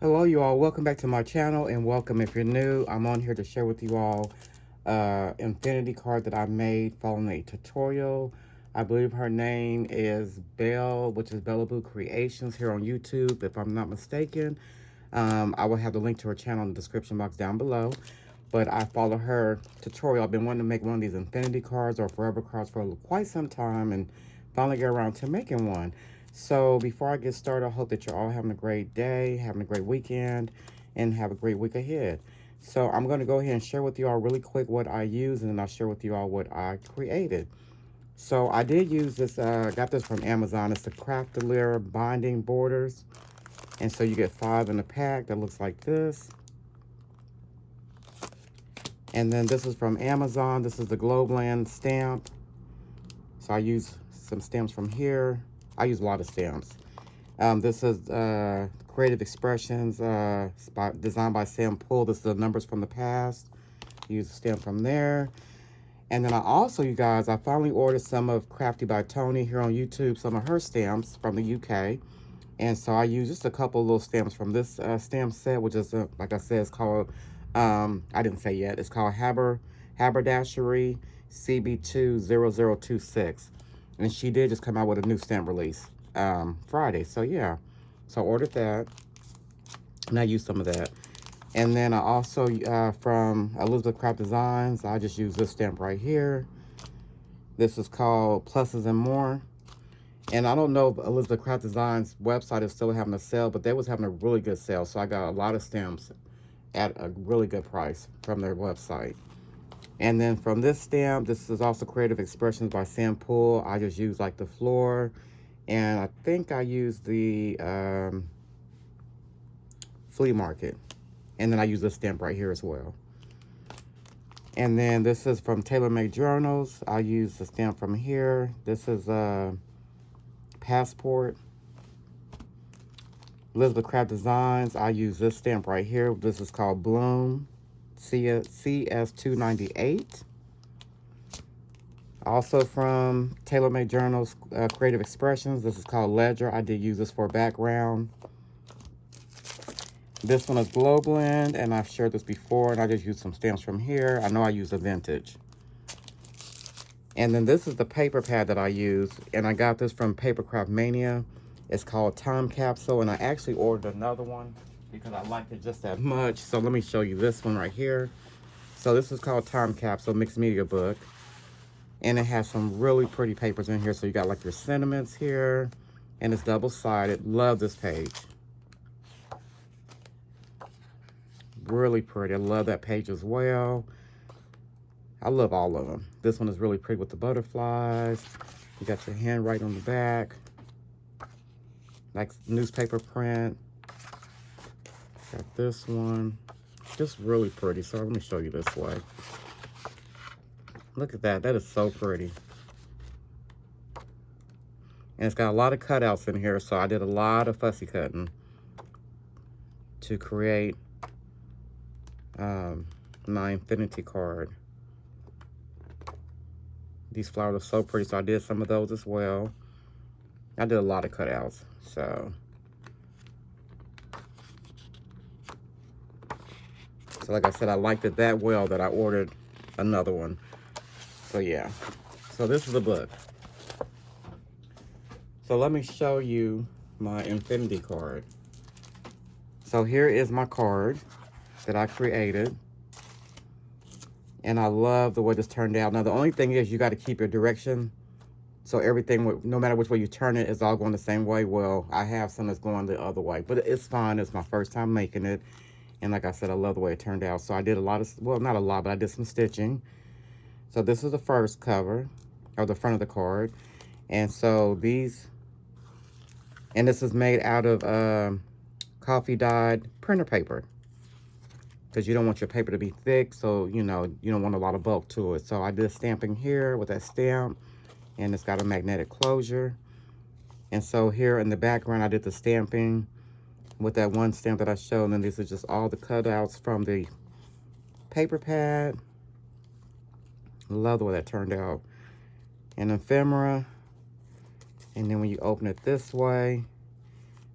Hello you all, welcome back to my channel and welcome if you're new. I'm on here to share with you all infinity card that I made following a tutorial. I believe her name is Belle, which is Bellaboo Creations here on YouTube if I'm not mistaken. I will have the link to her channel in the description box down below. But I follow her tutorial. I've been wanting to make one of these infinity cards or forever cards for quite some time and finally get around to making one. So before I get started, I hope that you're all having a great day, having a great weekend, and have a great week ahead. So I'm going to go ahead and share with you all really quick what I use, and then I'll share with you all what I created. So I did use this, got this from Amazon. It's the Craftalier Binding Borders. And so you get 5 in a pack that looks like this. And then this is from Amazon. This is the Globland stamp. So I use some stamps from here. I use a lot of stamps. This is Creative Expressions, designed by Sam Poole. This is the numbers from the past. Use a stamp from there. And then I also, you guys, I finally ordered some of Crafty by Tony here on YouTube, some of her stamps from the UK. And so I use just a couple little stamps from this stamp set, which is, like I said, it's called, I didn't say yet, it's called Haberdashery CB20026. And she did just come out with a new stamp release Friday. So yeah, so I ordered that, and I used some of that. And then I also, from Elizabeth Craft Designs, I just use this stamp right here. This is called Pluses and More. And I don't know if Elizabeth Craft Designs website is still having a sale, but they was having a really good sale. So I got a lot of stamps at a really good price from their website. And then from this stamp, this is also Creative Expressions by Sam Poole. I just use like the floor. And I think I used the flea market. And then I use this stamp right here as well. And then this is from Tailor Made Journals. I use the stamp from here. This is Passport. Elizabeth Craft Designs, I use this stamp right here. This is called Bloom CS298. Also from Tailor Made Journals, Creative Expressions, this is called Ledger. I did use this for background. This one is Globland, and I've shared this before, and I just used some stamps from here. I know I use a vintage. And then this is the paper pad that I use, and I got this from Papercraft Mania. It's called Time Capsule, and I actually ordered another one because I liked it just that much. So let me show you this one right here. So this is called Time Capsule Mixed Media Book, and it has some really pretty papers in here. So you got like your sentiments here, and it's double-sided. Love this page. Really pretty. I love that page as well. I love all of them. This one is really pretty with the butterflies. You got your handwriting on the back. Like newspaper print. Got this one. Just really pretty. So let me show you this way. Look at that. That is so pretty. And it's got a lot of cutouts in here. So I did a lot of fussy cutting to create my infinity card. These flowers are so pretty, so I did some of those as well. I did a lot of cutouts, so like I said, I liked it that well that I ordered another one. So yeah, so this is the book. So let me show you my infinity card. So here is my card that I created. And I love the way this turned out. Now, the only thing is you got to keep your direction. So everything, no matter which way you turn it, is all going the same way. Well, I have some that's going the other way. But it's fine. It's my first time making it. And like I said, I love the way it turned out. So I did a lot of, well, not a lot, but I did some stitching. So this is the first cover, or the front of the card. And so these, and this is made out of coffee dyed printer paper, because you don't want your paper to be thick, so you know you don't want a lot of bulk to it. So I did stamping here with that stamp, and it's got a magnetic closure. And so here in the background I did the stamping with that one stamp that I showed, and then these are just all the cutouts from the paper pad. Love the way that turned out. An ephemera, and then when you open it this way,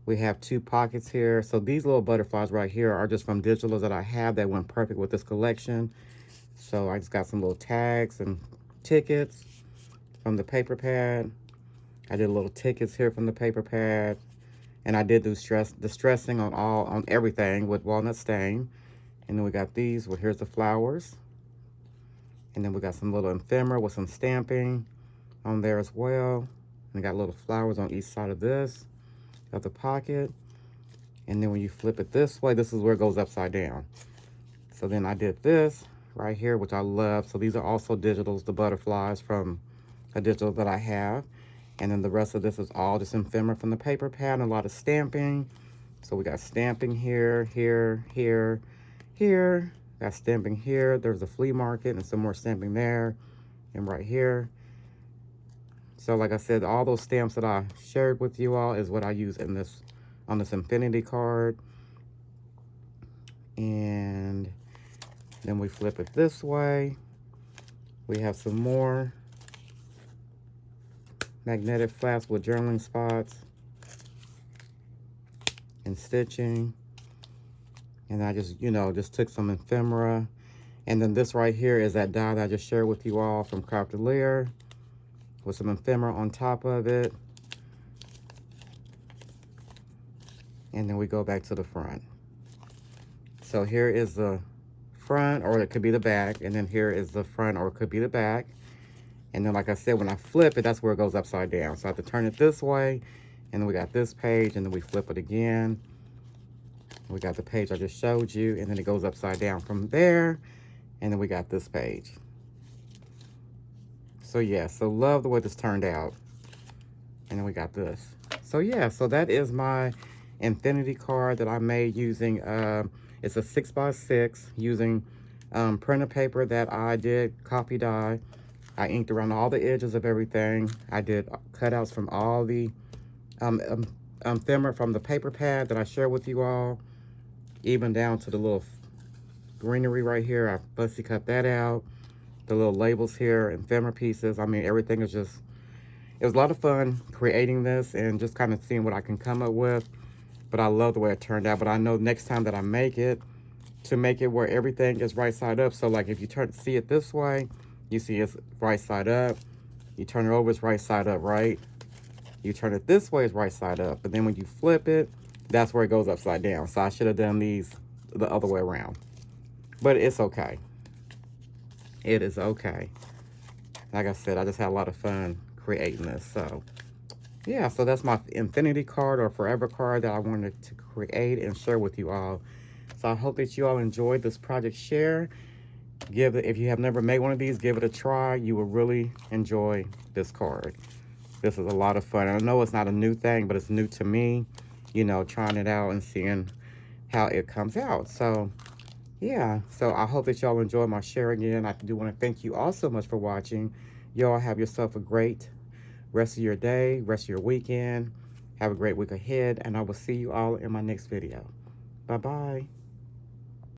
We have 2 pockets here. So these little butterflies right here are just from digitals that I have that went perfect with this collection. So I just got some little tags and tickets from the paper pad. I did little tickets here from the paper pad. And I did do the stressing on everything with walnut stain. And then we got these. Well, here's the flowers. And then we got some little ephemera with some stamping on there as well. And we got little flowers on each side of this, of the pocket. And then when you flip it this way, this is where it goes upside down. So then I did this right here, which I love. So these are also digitals, the butterflies from a digital that I have. And then the rest of this is all just ephemera from the paper pad and a lot of stamping. So we got stamping here, here, here, here. Got stamping here. There's a flea market and some more stamping there and right here. So like I said, all those stamps that I shared with you all is what I use in this, on this infinity card. And then we flip it this way. We have some more magnetic flaps with journaling spots and stitching. And I just, you know, just took some ephemera. And then this right here is that die that I just shared with you all from Crafted Lear with some ephemera on top of it. And then we go back to the front. So here is the front, or it could be the back. And then here is the front, or it could be the back. And then, like I said, when I flip it, that's where it goes upside down. So I have to turn it this way. And then we got this page, and then we flip it again. We got the page I just showed you, and then it goes upside down from there. And then we got this page. So yeah, so love the way this turned out. And then we got this. So yeah, so that is my infinity card that I made using, it's a 6x6 using printer paper that I did copy dye. I inked around all the edges of everything. I did cutouts from all the ephemera from the paper pad that I shared with you all, even down to the little greenery right here. I fussy cut that out. The little labels here, ephemera pieces. I mean, everything is just, it was a lot of fun creating this and just kind of seeing what I can come up with. But I love the way it turned out. But I know next time that I make it, to make it where everything is right side up. So like if you see it this way, you see it's right side up. You turn it over, it's right side up, right? You turn it this way, it's right side up. But then when you flip it, that's where it goes upside down. So I should have done these the other way around. But it's okay. It is okay. Like I said, I just had a lot of fun creating this. So yeah, so that's my infinity card or forever card that I wanted to create and share with you all. So I hope that you all enjoyed this project share. If you have never made one of these, give it a try. You will really enjoy this card. This is a lot of fun. I know it's not a new thing, but it's new to me, you know, trying it out and seeing how it comes out. So yeah, so I hope that y'all enjoy my share again. I do want to thank you all so much for watching. Y'all have yourself a great rest of your day, rest of your weekend. Have a great week ahead, and I will see you all in my next video. Bye-bye.